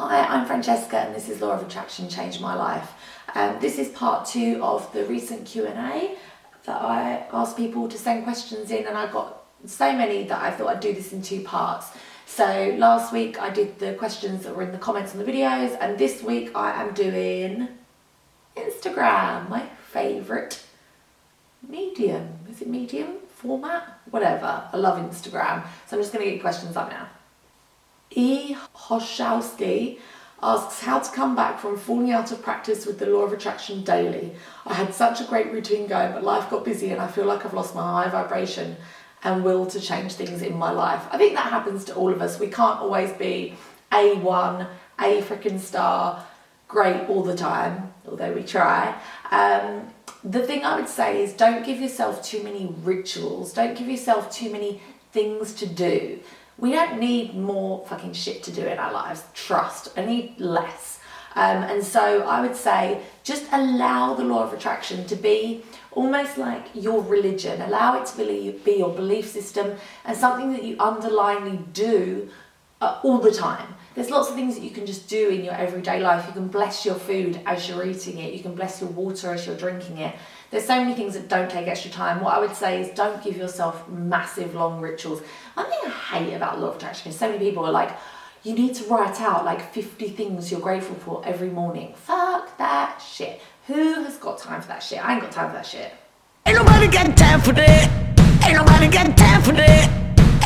Hi, I'm Francesca and this is Law of Attraction Changed My Life. This is part 2 of the recent Q&A that I asked people to send questions in, and I got so many that I thought I'd do this in 2 parts. So last week I did the questions that were in the comments on the videos, and this week I am doing Instagram, my favourite medium. Is it medium? Format? Whatever. I love Instagram. So I'm just going to get questions up now. E. Hoshowski asks how to come back from falling out of practice with the law of attraction daily. I had such a great routine going, but life got busy and I feel like I've lost my high vibration and will to change things in my life. I think that happens to all of us. We can't always be A1, A freaking star, great all the time, although we try. The thing I would say is don't give yourself too many rituals. Don't give yourself too many things to do. We don't need more fucking shit to do in our lives. Trust. I need less. And so I would say just allow the law of attraction to be almost like your religion. Allow it to be your belief system and something that you underlyingly do all the time. There's lots of things that you can just do in your everyday life. You can bless your food as you're eating it. You can bless your water as you're drinking it. There's so many things that don't take extra time. What I would say is don't give yourself massive long rituals. One thing I hate about law of attraction is so many people are like, you need to write out like 50 things you're grateful for every morning. Fuck that shit. Who has got time for that shit? I ain't got time for that shit. Ain't nobody got time for that. Ain't nobody got time for that.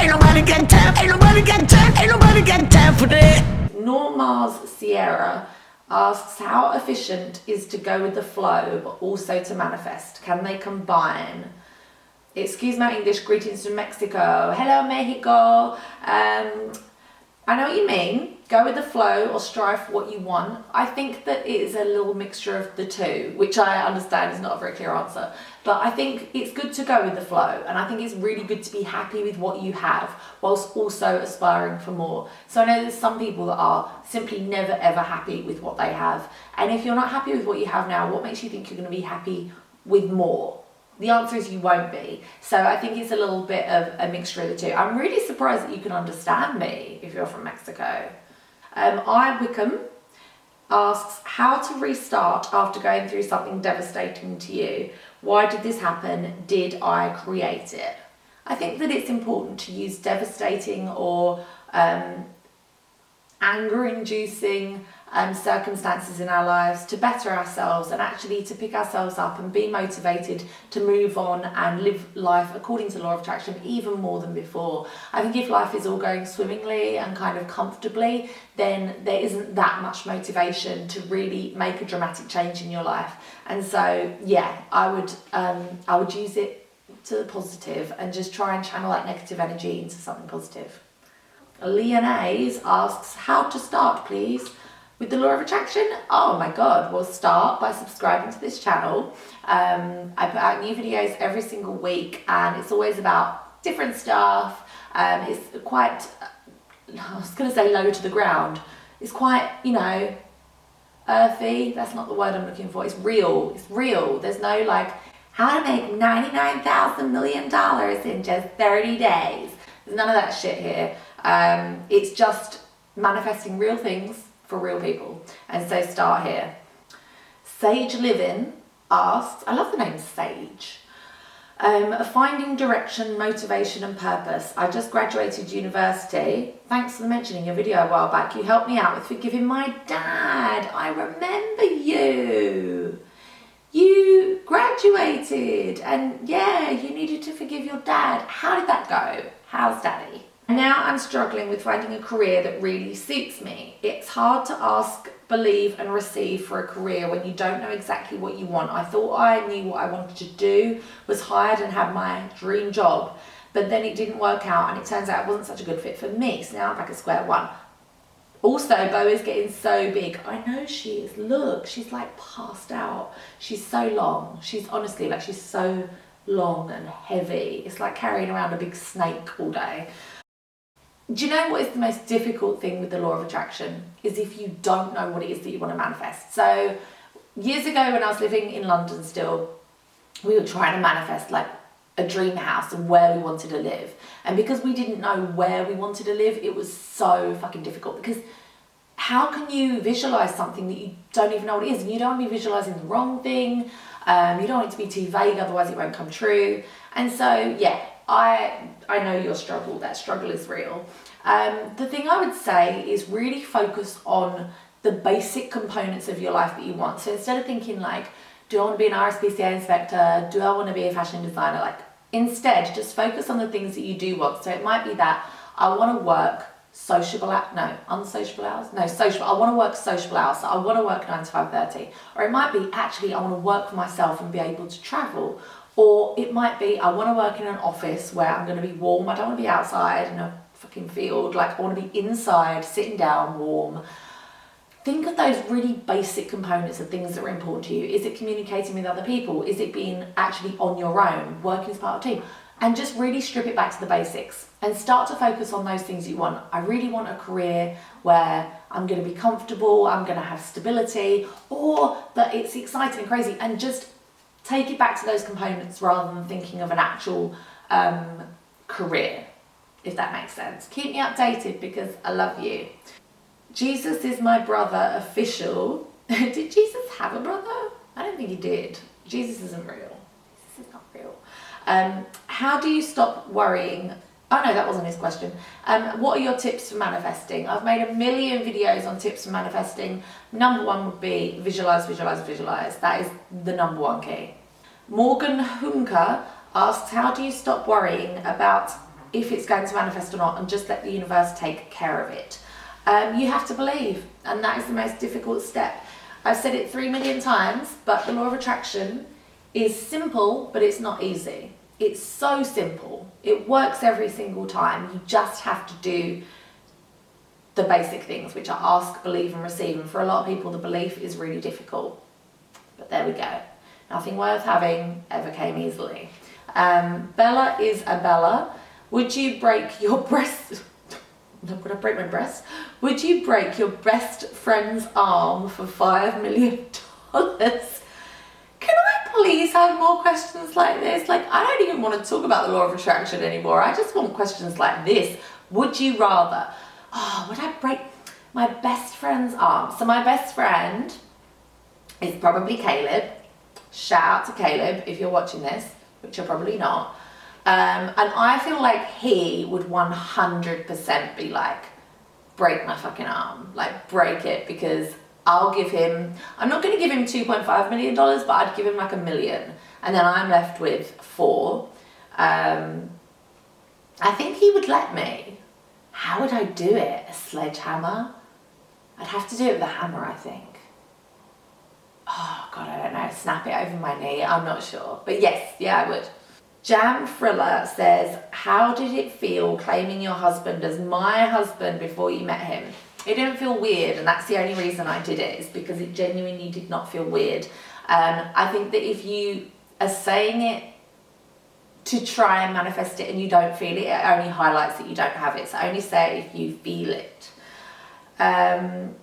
Ain't nobody got time. Ain't nobody got time. Ain't nobody got time for that. Normars Sierra asks how efficient is to go with the flow but also to manifest. Can they combine? Excuse my English, greetings from Mexico. Hello Mexico. I know what you mean. Go with the flow or strive for what you want. I think that it is a little mixture of the two, which I understand is not a very clear answer. But I think it's good to go with the flow, and I think it's really good to be happy with what you have whilst also aspiring for more. So I know there's some people that are simply never ever happy with what they have. And if you're not happy with what you have now, what makes you think you're going to be happy with more? The answer is you won't be. So I think it's a little bit of a mixture of the two. I'm really surprised that you can understand me if you're from Mexico. I Wickham asks how to restart after going through something devastating to you. Why did this happen? Did I create it? I think that it's important to use devastating or anger-inducing circumstances in our lives to better ourselves and actually to pick ourselves up and be motivated to move on and live life according to law of attraction even more than before. I think if life is all going swimmingly and kind of comfortably, then there isn't that much motivation to really make a dramatic change in your life. And so yeah, I would use it to the positive and just try and channel that negative energy into something positive. Leonaise asks how to start, please, with the law of attraction. Oh my god, well, start by subscribing to this channel. I put out new videos every single week and it's always about different stuff. It's quite, I was going to say low to the ground. It's quite, you know, earthy. That's not the word I'm looking for. It's real. It's real. There's no like, how to make $99,000 million in just 30 days. There's none of that shit here. It's just manifesting real things for real people, and so start here. Sage Living asks, I love the name Sage, finding direction, motivation and purpose. I just graduated university. Thanks for mentioning your video a while back. You helped me out with forgiving my dad. I remember you. You graduated and yeah, you needed to forgive your dad. How did that go? How's daddy? Now I'm struggling with finding a career that really suits me. It's hard to ask, believe and receive for a career when you don't know exactly what you want. I thought I knew what I wanted to do, was hired and had my dream job, but then it didn't work out and it turns out it wasn't such a good fit for me. So now I'm back at square one. Also, Bo is getting so big. I know she is. Look, she's like passed out. She's so long. She's honestly like, she's so long and heavy. It's like carrying around a big snake all day. Do you know what is the most difficult thing with the law of attraction? Is if you don't know what it is that you want to manifest. So years ago when I was living in London still, we were trying to manifest like a dream house and where we wanted to live. And because we didn't know where we wanted to live, it was so fucking difficult because how can you visualize something that you don't even know what it is? And you don't want to be visualizing the wrong thing. You don't want it to be too vague, otherwise it won't come true. And so, yeah, I know your struggle. That struggle is real. The thing I would say is really focus on the basic components of your life that you want. So instead of thinking like, do I want to be an RSPCA inspector? Do I want to be a fashion designer? Like, instead, just focus on the things that you do want. So it might be that I want to work sociable hours. I want to work sociable hours. So I want to work 9 to 5:30. Or it might be, actually, I want to work for myself and be able to travel. Or it might be, I want to work in an office where I'm going to be warm. I don't want to be outside in a fucking field. Like, I want to be inside, sitting down, warm. Think of those really basic components of things that are important to you. Is it communicating with other people? Is it being actually on your own, working as part of a team? And just really strip it back to the basics and start to focus on those things you want. I really want a career where I'm going to be comfortable, I'm going to have stability, or that it's exciting and crazy, and just take it back to those components rather than thinking of an actual career, if that makes sense. Keep me updated because I love you. Jesus is my brother official. Did Jesus have a brother? I don't think he did. Jesus isn't real. Jesus is not real. How do you stop worrying? Oh no, that wasn't his question. What are your tips for manifesting? I've made a million videos on tips for manifesting. Number one would be visualize, visualize, visualize. That is the number one key. Morgan Hunker asks, how do you stop worrying about if it's going to manifest or not and just let the universe take care of it? You have to believe, and that is the most difficult step. I've said it 3 million times, but the law of attraction is simple, but it's not easy. It's so simple. It works every single time. You just have to do the basic things, which are ask, believe, and receive. And for a lot of people, the belief is really difficult. But there we go. Nothing worth having ever came easily. Bella is a Bella. Would you break your breast? I'm gonna break my breast. Would you break your best friend's arm for $5 million? Can I please have more questions like this? Like, I don't even want to talk about the law of attraction anymore. I just want questions like this. Would you rather? Oh, would I break my best friend's arm? So my best friend is probably Caleb. Shout out to Caleb if you're watching this, which you're probably not. And I feel like he would 100% be like, break my fucking arm, like break it, because I'll give him, I'm not going to give him $2.5 million, but I'd give him like $1 million. And then I'm left with 4. I think he would let me. How would I do it? A sledgehammer? I'd have to do it with a hammer, I think. Oh God, I don't know. Snap it over my knee. I'm not sure. But yes, yeah, I would. Jam Frilla says, how did it feel claiming your husband as my husband before you met him? It didn't feel weird, and that's the only reason I did it, is because it genuinely did not feel weird. I think that if you are saying it to try and manifest it and you don't feel it, it only highlights that you don't have it. So only say it if you feel it. Ellen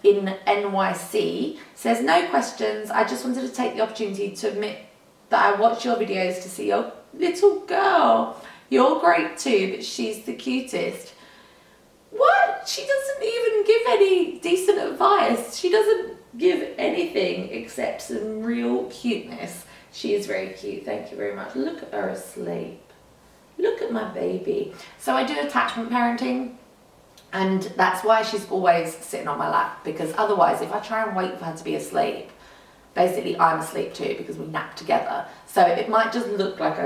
in NYC says, no questions. I just wanted to take the opportunity to admit that I watch your videos to see your little girl. You're great too, but she's the cutest. What? She doesn't even give any decent advice. She doesn't give anything except some real cuteness. She is very cute. Thank you very much. Look at her asleep. Look at my baby. So I do attachment parenting, and that's why she's always sitting on my lap, because otherwise if I try and wait for her to be asleep, basically I'm asleep too, because we nap together. So it might just look like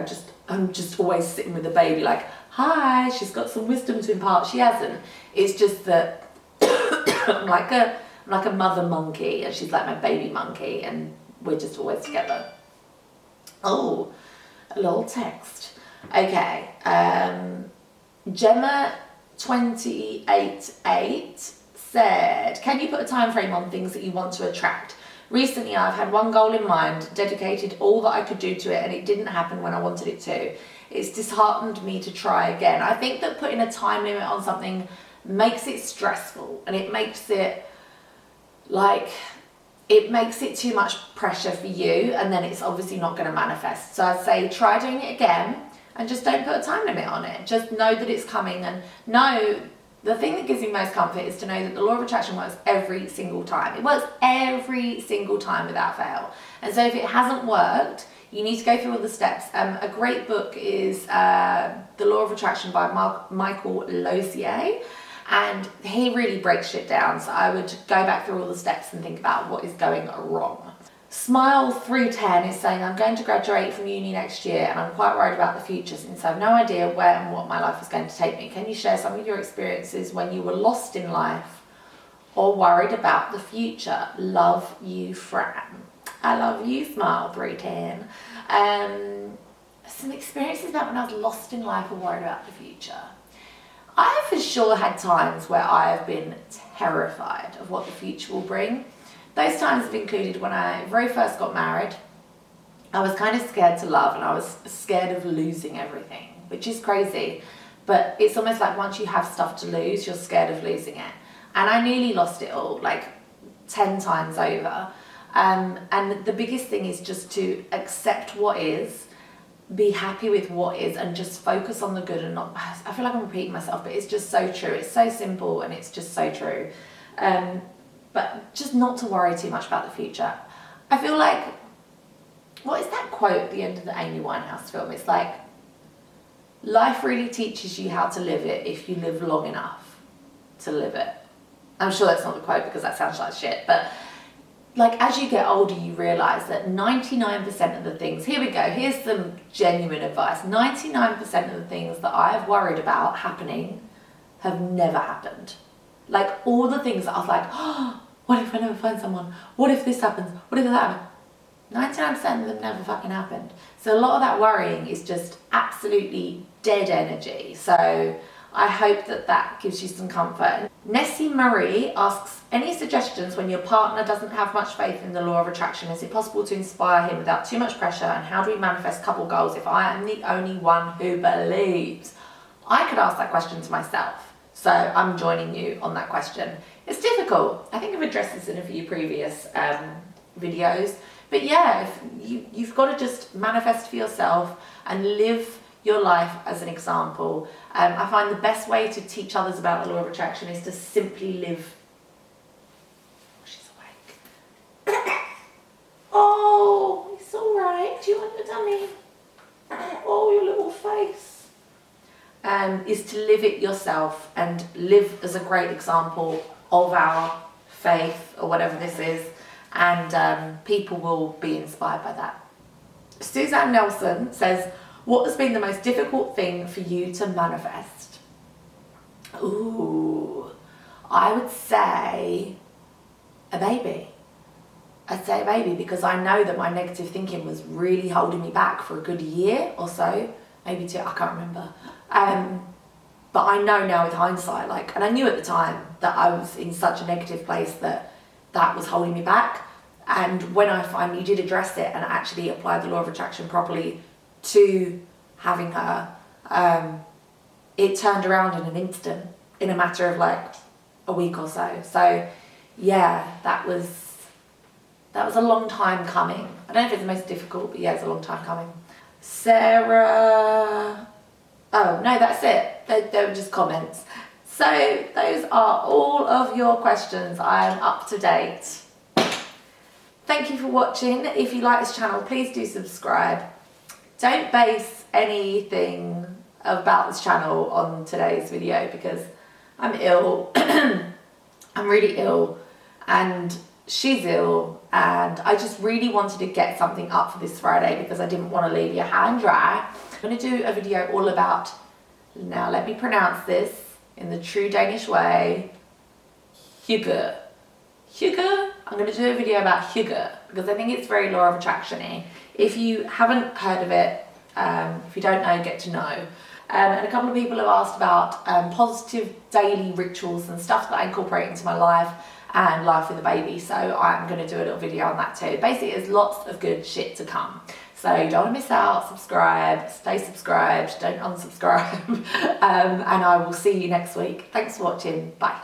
I'm just always sitting with the baby like, hi, she's got some wisdom to impart. She hasn't. It's just that I'm like a mother monkey and she's like my baby monkey, and we're just always together. Oh, a little text. Okay. Gemma 288 said, can you put a time frame on things that you want to attract? Recently, I've had one goal in mind, dedicated all that I could do to it, and it didn't happen when I wanted it to. It's disheartened me to try again. I think that putting a time limit on something makes it stressful, and it makes it too much pressure for you, and then it's obviously not going to manifest. So I'd say try doing it again, and just don't put a time limit on it. Just know that it's coming, and know The thing that gives me most comfort is to know that the law of attraction works every single time. It works every single time without fail. And so if it hasn't worked, you need to go through all the steps. A great book is The Law of Attraction by Michael Losier, and he really breaks shit down. So I would go back through all the steps and think about what is going wrong. Smile 310 is saying, I'm going to graduate from uni next year and I'm quite worried about the future since I have no idea where and what my life is going to take me. Can you share some of your experiences when you were lost in life or worried about the future? Love you, Fran. I love you, Smile 310. Some experiences about when I was lost in life or worried about the future. I have for sure had times where I have been terrified of what the future will bring. Those times have included when I very first got married. I was kind of scared to love and I was scared of losing everything, which is crazy. But it's almost like once you have stuff to lose, you're scared of losing it. And I nearly lost it all, like 10 times over. And the biggest thing is just to accept what is, be happy with what is, and just focus on the good and not, I feel like I'm repeating myself, but it's just so true. It's so simple and it's just so true. But just not to worry too much about the future. I feel like, what is that quote at the end of the Amy Winehouse film? It's like, life really teaches you how to live it if you live long enough to live it. I'm sure that's not the quote because that sounds like shit, but like as you get older, you realise that 99% of the things, here we go, here's some genuine advice. 99% of the things that I have worried about happening have never happened. Like all the things that I was like, oh, what if I never find someone? What if this happens? What if that happens? 99% of them never fucking happened. So a lot of that worrying is just absolutely dead energy. So I hope that that gives you some comfort. Nessie Marie asks, any suggestions when your partner doesn't have much faith in the law of attraction? Is it possible to inspire him without too much pressure? And how do we manifest couple goals if I am the only one who believes? I could ask that question to myself. So I'm joining you on that question. It's difficult. I think I've addressed this in a few previous videos. But yeah, you've got to just manifest for yourself and live your life as an example. I find the best way to teach others about the law of attraction is to simply live. Oh, she's awake. Oh, it's all right. Do you want your tummy? Oh, your little face. Is to live it yourself and live as a great example of our faith or whatever this is, and people will be inspired by that. Suzanne Nelson says, what has been the most difficult thing for you to manifest? Ooh, I would say a baby. I'd say a baby because I know that my negative thinking was really holding me back for a good year or so, maybe 2, I can't remember. But I know now with hindsight, like, and I knew at the time that I was in such a negative place that was holding me back. And when I finally did address it and actually applied the law of attraction properly to having her, it turned around in an instant, in a matter of like a week or so. So yeah, that was a long time coming. I don't know if it's the most difficult, but yeah, it's a long time coming. Sarah, oh no, that's it. They were just comments. So those are all of your questions. I am up to date. Thank you for watching. If you like this channel, please do subscribe. Don't base anything about this channel on today's video because I'm ill. I'm really ill and she's ill, and I just really wanted to get something up for this Friday because I didn't want to leave your high and dry. I'm going to do a video all about, now let me pronounce this in the true Danish way, hygge. Hygge? I'm going to do a video about hygge because I think it's very law of attraction-y. If you haven't heard of it, if you don't know, get to know. And a couple of people have asked about positive daily rituals and stuff that I incorporate into my life and life with a baby. So I'm going to do a little video on that too. Basically, there's lots of good shit to come. So you don't want to miss out, subscribe, stay subscribed, don't unsubscribe. And I will see you next week. Thanks for watching. Bye.